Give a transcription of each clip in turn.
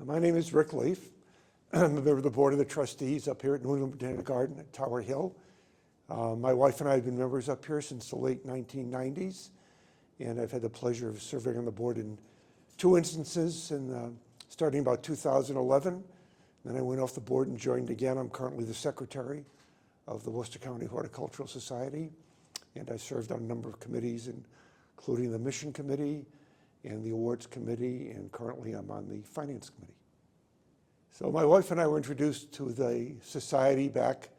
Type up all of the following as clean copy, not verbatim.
My name is Rick Leif. I'm a member of the Board of the Trustees up here at New England Botanic Garden at Tower Hill. My wife and I have been members up here since the late 1990s, and I've had the pleasure of serving on the board in two instances, and starting about 2011. Then I went off the board and joined again. I'm currently the secretary of the Worcester County Horticultural Society, and I served on a number of committees, including the Mission Committee and the Awards Committee, and currently I'm on the Finance Committee. So my wife and I were introduced to the society back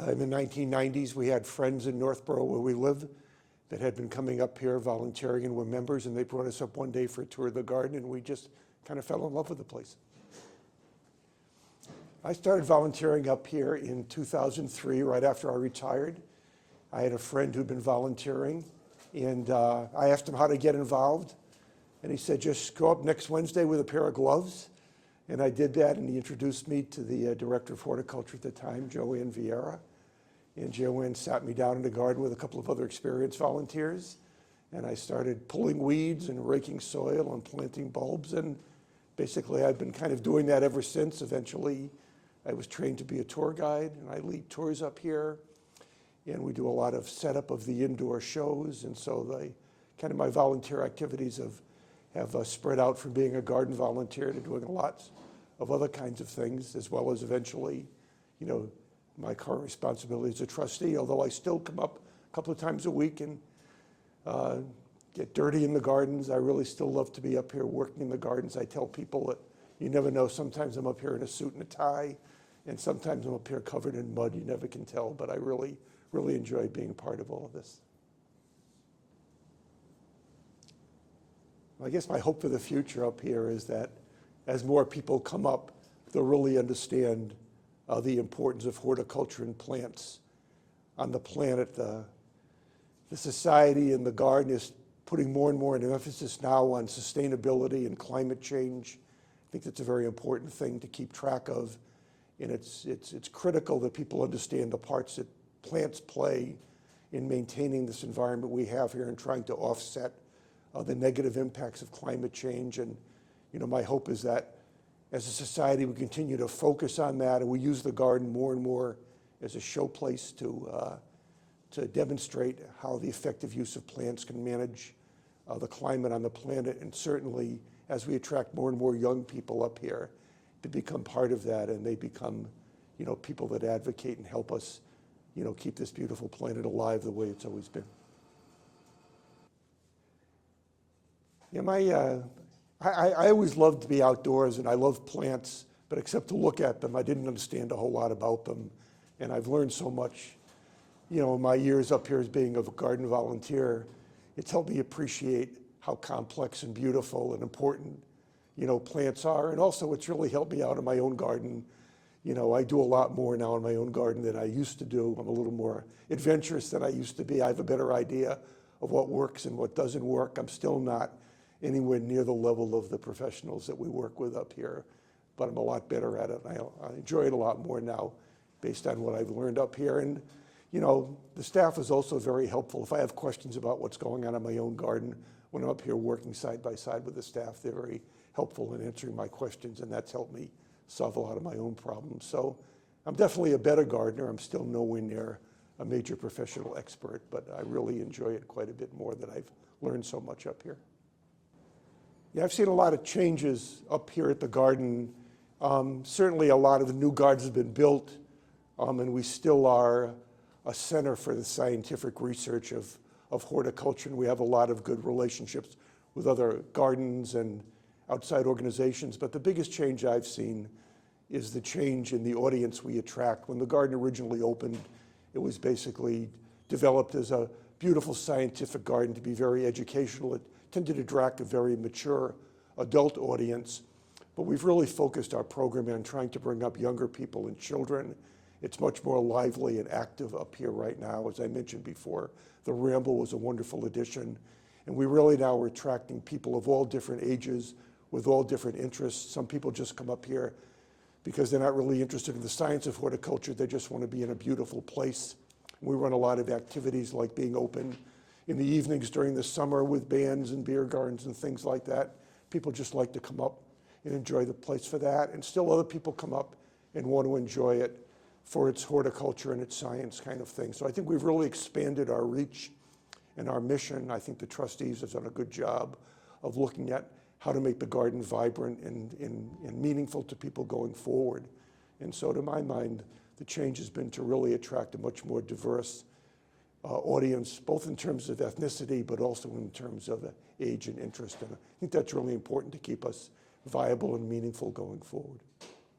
in the 1990s. We had friends in Northborough where we live that had been coming up here volunteering and were members, and they brought us up one day for a tour of the garden, and we just kind of fell in love with the place. I started volunteering up here in 2003, right after I retired. I had a friend who'd been volunteering, and I asked him how to get involved. And he said, just go up next Wednesday with a pair of gloves. And I did that, and he introduced me to the director of horticulture at the time, Joanne Vieira. And Joanne sat me down in the garden with a couple of other experienced volunteers. And I started pulling weeds and raking soil and planting bulbs. And basically, I've been kind of doing that ever since. Eventually, I was trained to be a tour guide, and I lead tours up here. And we do a lot of setup of the indoor shows. And so my volunteer activities have spread out from being a garden volunteer to doing lots of other kinds of things, as well as eventually, my current responsibility as a trustee, although I still come up a couple of times a week and get dirty in the gardens. I really still love to be up here working in the gardens. I tell people that you never know. Sometimes I'm up here in a suit and a tie, and sometimes I'm up here covered in mud. You never can tell, but I really, really enjoy being a part of all of this. I guess my hope for the future up here is that as more people come up, they'll really understand the importance of horticulture and plants on the planet. The society and the garden is putting more and more an emphasis now on sustainability and climate change. I think that's a very important thing to keep track of. And it's critical that people understand the parts that plants play in maintaining this environment we have here and trying to offset the negative impacts of climate change. And my hope is that as a society we continue to focus on that, and we use the garden more and more as a showplace to demonstrate how the effective use of plants can manage the climate on the planet. And certainly as we attract more and more young people up here to become part of that, and they become people that advocate and help us keep this beautiful planet alive the way it's always been. Yeah, I always loved to be outdoors, and I love plants, but except to look at them, I didn't understand a whole lot about them. And I've learned so much, in my years up here as being a garden volunteer. It's helped me appreciate how complex and beautiful and important, plants are. And also it's really helped me out in my own garden. I do a lot more now in my own garden than I used to do. I'm a little more adventurous than I used to be. I have a better idea of what works and what doesn't work. I'm still not anywhere near the level of the professionals that we work with up here, but I'm a lot better at it. I enjoy it a lot more now based on what I've learned up here. And, the staff is also very helpful. If I have questions about what's going on in my own garden, when I'm up here working side by side with the staff, they're very helpful in answering my questions, and that's helped me solve a lot of my own problems. So I'm definitely a better gardener. I'm still nowhere near a major professional expert, but I really enjoy it quite a bit more that I've learned so much up here. Yeah, I've seen a lot of changes up here at the garden. Certainly a lot of the new gardens have been built, and we still are a center for the scientific research of horticulture, and we have a lot of good relationships with other gardens and outside organizations. But the biggest change I've seen is the change in the audience we attract. When the garden originally opened, it was basically developed as a beautiful scientific garden to be very educational. It tended to attract a very mature adult audience, but we've really focused our program on trying to bring up younger people and children. It's much more lively and active up here right now. As I mentioned before, the Ramble was a wonderful addition, and we really now are attracting people of all different ages with all different interests. Some people just come up here because they're not really interested in the science of horticulture. They just want to be in a beautiful place. We run a lot of activities like being open in the evenings during the summer with bands and beer gardens and things like that. People just like to come up and enjoy the place for that. And still other people come up and want to enjoy it for its horticulture and its science kind of thing. So I think we've really expanded our reach and our mission. I think the trustees have done a good job of looking at how to make the garden vibrant and meaningful to people going forward. And so to my mind, the change has been to really attract a much more diverse audience, both in terms of ethnicity, but also in terms of age and interest. And I think that's really important to keep us viable and meaningful going forward.